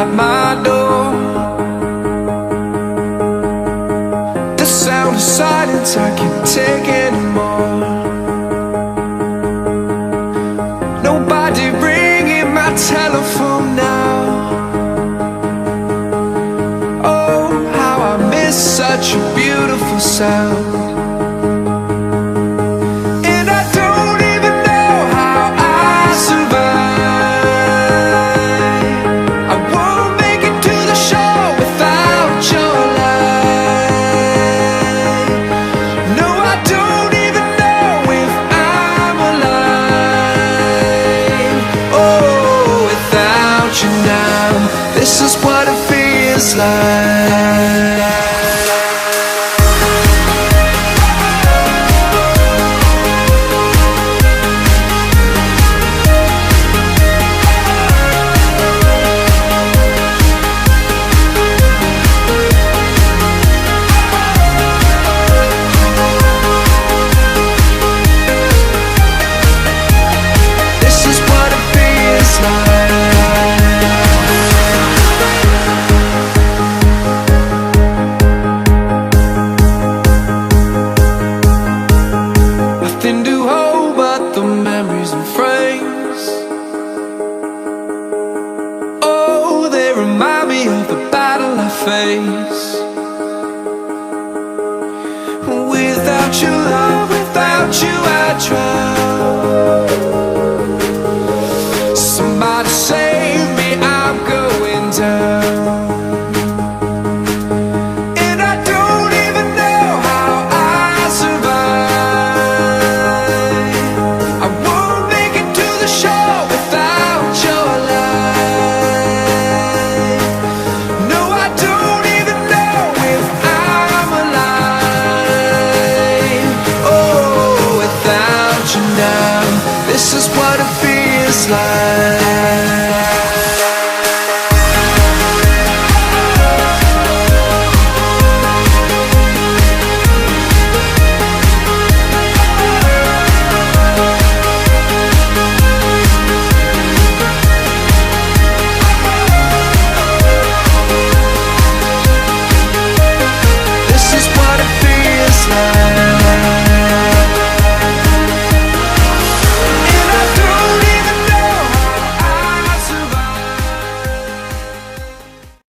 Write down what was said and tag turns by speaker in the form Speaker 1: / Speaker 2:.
Speaker 1: at my door. The sound of silence, I can't take anymore. Nobody ringing my telephone now. Oh, how I miss such a beautiful sound. And I don't even know how I survive. I won't make it to the shore without your light. No, I don't even know if I'm alive. Oh, without you now, this is what it feels like. Nothing to hold but the memories and frames. Oh, they remind me of the battle I face. Without your love, without you I drown.